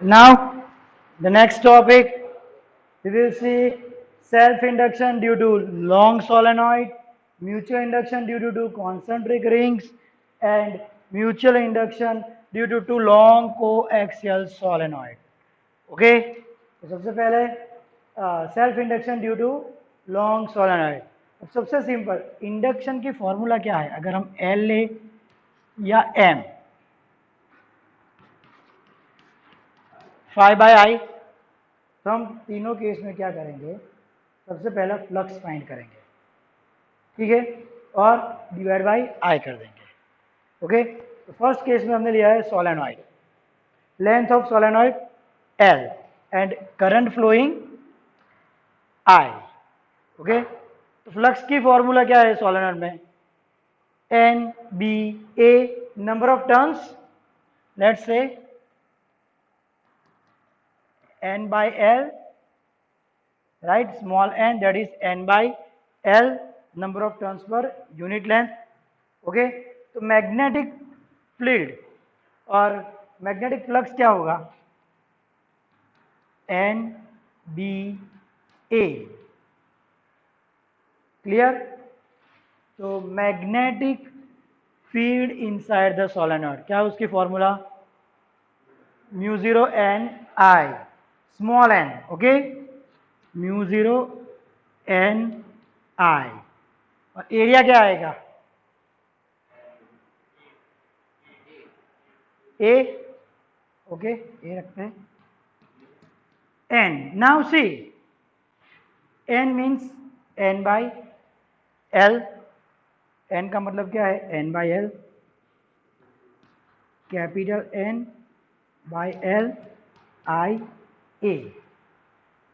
Now, the next topic, we will see self-induction due to long solenoid, mutual induction due to two concentric rings, and mutual induction due to two long coaxial solenoid. Okay, तो सबसे पहले self induction due to long solenoid. अब सबसे simple induction की formula क्या है, अगर हम एल ले या एम, फाइव बाई आई, तो हम तीनों केस में क्या करेंगे, सबसे पहला फ्लक्स फाइंड करेंगे, ठीक है, और डिवाइड बाई आई कर देंगे। ओके, तो फर्स्ट केस में हमने लिया है solenoid, length of solenoid L and current flowing I. Okay, तो फ्लक्स की फॉर्मूला क्या है सोलेनॉइड में, N B A, number of turns, let's say n by l, right, small n, that is n by l, number of turns per unit length. Okay, तो magnetic fluid और magnetic flux क्या होगा, N B A. Clear, तो magnetic field inside the solenoid क्या है, उसकी formula mu zero N I, small N, okay, mu zero N I, और area क्या आएगा, ए, ओके, ए रखते हैं, N. Now see, N means N by L, N का मतलब क्या है, N by L, capital N by L I A,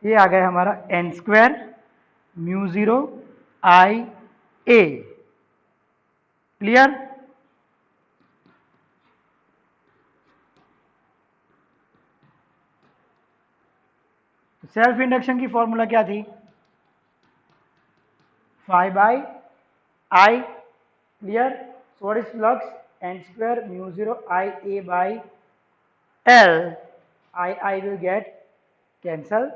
ये आ गया हमारा N square mu zero I A. Clear, self induction की फॉर्मूला क्या थी, five by I. Clear, so what is flux, N square mu zero I A by L, I will get cancel,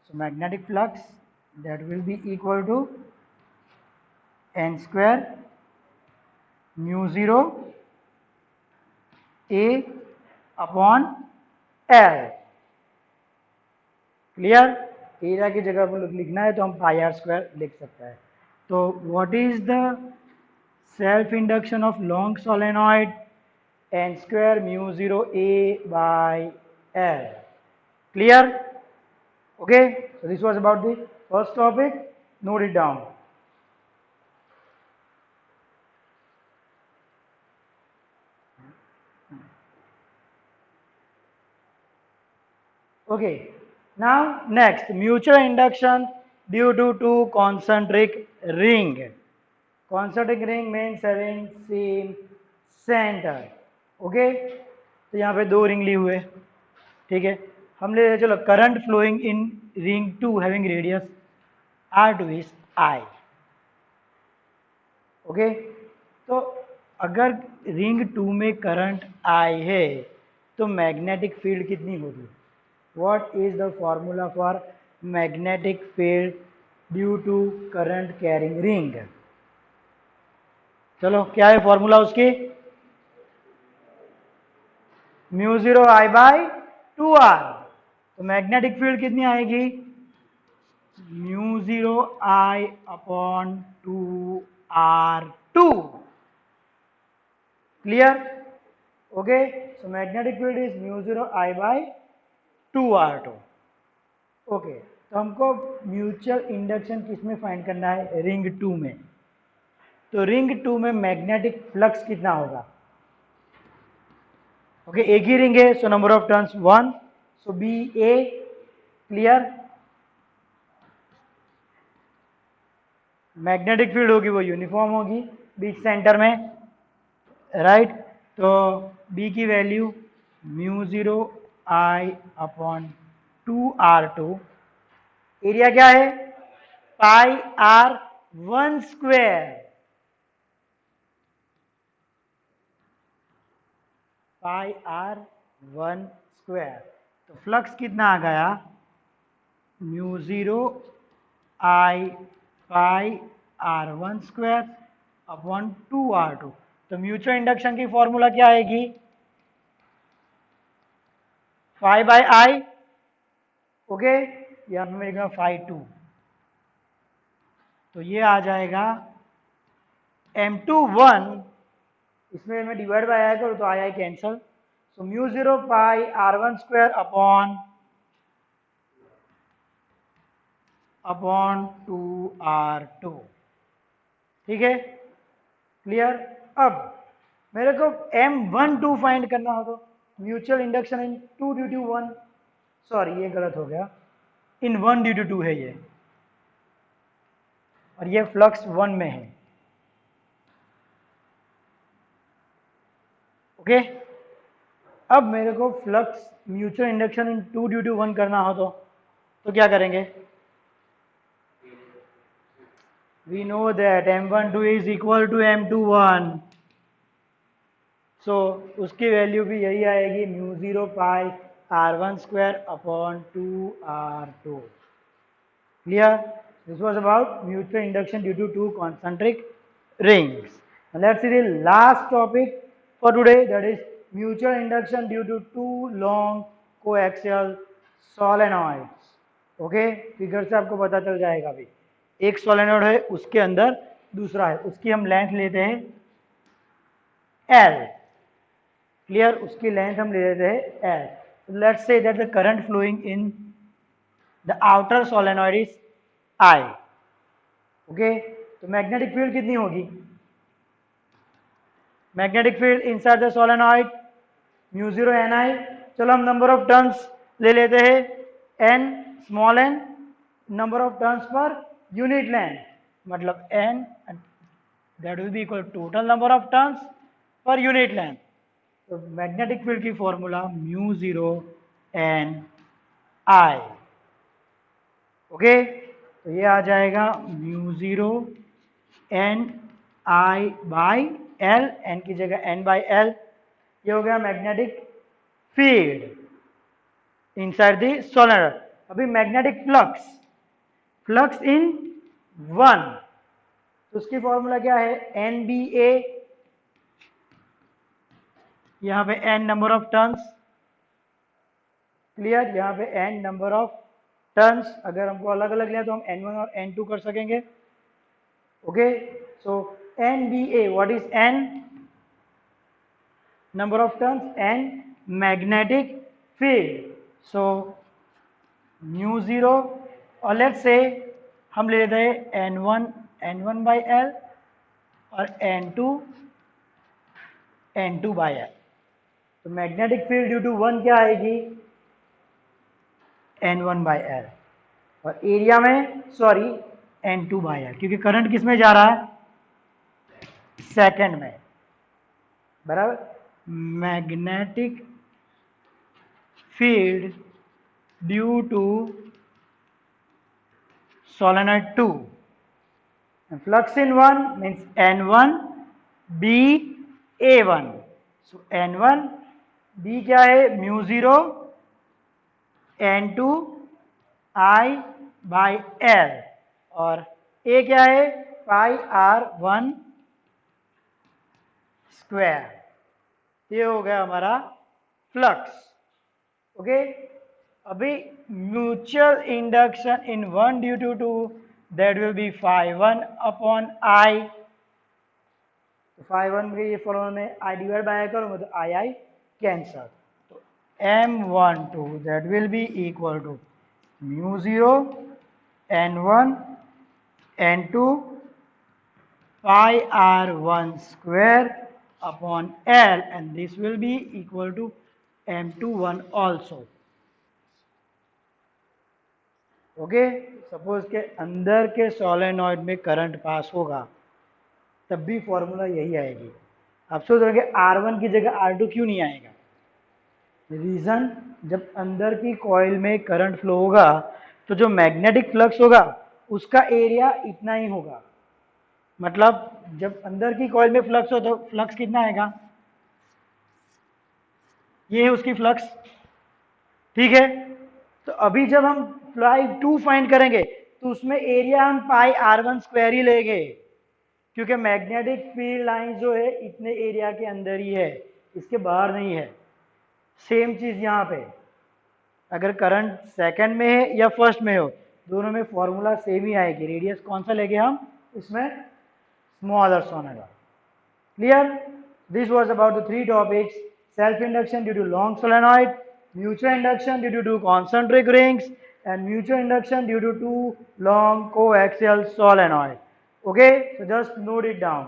so magnetic flux that will be equal to n square mu 0 a upon l। Clear, area की जगह पर लिखना है तो हम पाई are square लिख सकते हैं। तो what is the self induction of long solenoid, n square mu 0 a by l। Clear? Okay, so this was about the first topic. Note it down. Okay, now next, mutual induction due to two concentric ring. Concentric ring means having same center. Okay, तो यहाँ पे दो ring लिए हुए, ठीक है, हम ले रहे, चलो, current flowing in ring two having radius R two is I. Okay, तो अगर रिंग टू में करंट आई है तो मैग्नेटिक फील्ड कितनी होगी, what is the formula for magnetic field due to current carrying ring। चलो, क्या है फॉर्मूला उसकी, mu zero I by two R, तो मैग्नेटिक फील्ड कितनी आएगी, mu zero I upon two R two. Clear, okay, so magnetic field is mu zero I by two R two. Okay, तो हमको mutual induction किसमें find करना है, ring two में, तो रिंग टू में मैग्नेटिक फ्लक्स कितना होगा। ओके, एक ही रिंग है, so number of turns one, so B A. Clear, magnetic field होगी वो यूनिफॉर्म होगी बीच सेंटर में, राइट, तो बी की value mu zero I upon two R two, area क्या है, pi R one square, pi R one square. तो फ्लक्स कितना आ गया, mu 0 I pi R1² upon 2R2। तो म्यूचुअल इंडक्शन की फॉर्मूला क्या आएगी, phi बाई I, ओके, यहाँ पे मैं लिखूंगा phi2। तो ये आ जाएगा M21, इसमें मैं डिवाइड बाय आई करूँ तो I cancel, so mu 0 pi R1² upon 2R2। ठीक है, क्लियर। अब मेरे को M12 फाइंड करना हो तो mutual induction in 2 due to 1, sorry ये गलत हो गया, इन 1 ड्यू टू 2 है ये, और ये फ्लक्स 1 में है, ओके। अब मेरे को flux mutual induction in 2 due to 1 करना हो तो क्या करेंगे, we know that M12 is equal to M21, so उसकी वैल्यू भी यही आएगी, mu 0 pi R1² upon 2R2। Clear, this was about mutual induction due to 2 concentric rings. Now let's see the last topic for today, that is mutual induction due to 2 long coaxial solenoids. Okay, figure से आपको पता चल जाएगा। अभी एक solenoid है, उसके अंदर दूसरा है, उसकी हम लेंथ लेते हैं L, क्लियर, उसकी लेंथ हम ले लेते हैं L। Let's say that the current flowing in the outer solenoid is I, okay. तो मैग्नेटिक फील्ड कितनी होगी, magnetic field inside the solenoid mu 0 Ni। चलो हम नंबर ऑफ टर्न्स ले लेते हैं, n small n, number of turns per unit length, मतलब n, that will be equal total number of turns per unit length. तो magnetic field की formula mu 0 Ni, okay. तो ये आ जाएगा mu 0 Ni by L, n की जगह n by L, ये हो गया magnetic field inside the solenoid. अभी मैग्नेटिक फ्लक्स, फ्लक्स इन 1, तो उसकी फॉर्मूला क्या है, NBA, यहाँ पे n number of turns, clear, यहाँ पे n नंबर ऑफ टर्न्स, अगर हमको अलग अलग लें तो हम n1 और n2 कर सकेंगे, okay. So NBA, what is n, number of turns, and magnetic field, so mu 0, और लेट्स से हम ले लेते हैं n1 बाई L और n2 बाई L। तो मैग्नेटिक फील्ड ड्यू टू 1 क्या आएगी, n1 बाई L, और एरिया में सॉरी n2 बाई L, क्योंकि करंट किस में जा रहा है, सेकंड में, बराबर। Magnetic field due to solenoid 2, and flux in 1 means N1 B A1, so N1 B क्या है, mu 0 N2 I by L, और A क्या है, पाई R1²। ये हो गया हमारा फ्लक्स, ओके। अभी mutual induction in 1 due to 2, that will be phi1 upon I। तो phi1 के ये फॉर्मूला में I डिवाइड बाय करूंगा तो I कैंसल, तो M12 that will be equal to mu 0 N1 N2 pi R1² upon L, and this will be equal to M21 also, okay. Suppose के अंदर के सोलेनॉइड में करंट पास होगा तब भी फॉर्मूला यही आएगी। आप सोच रहे हैं R1 की जगह R2 क्यों नहीं आएगा, रीजन, जब अंदर की कॉइल में करंट फ्लो होगा तो जो मैग्नेटिक फ्लक्स होगा उसका एरिया इतना ही होगा, मतलब जब अंदर की कॉइल में फ्लक्स हो तो फ्लक्स कितना आएगा, ये है उसकी फ्लक्स, ठीक है, तो अभी जब हम फ्लाई 2 फाइंड करेंगे तो उसमें एरिया हम पाई R1 स्क्वायर ही लेंगे, क्योंकि मैग्नेटिक फील्ड लाइन जो है इतने एरिया के अंदर ही है, इसके बाहर नहीं है। सेम चीज यहाँ पे, अगर करंट सेकंड में है या फर्स्ट में हो, दोनों में फॉर्मूला सेम ही आएगी। रेडियस कौन सा लेंगे हम इसमें, smaller solenoid. Clear? This was about the 3 topics: self induction due to long solenoid, mutual induction due to 2 concentric rings, and mutual induction due to 2 long coaxial solenoid. Okay, so just note it down.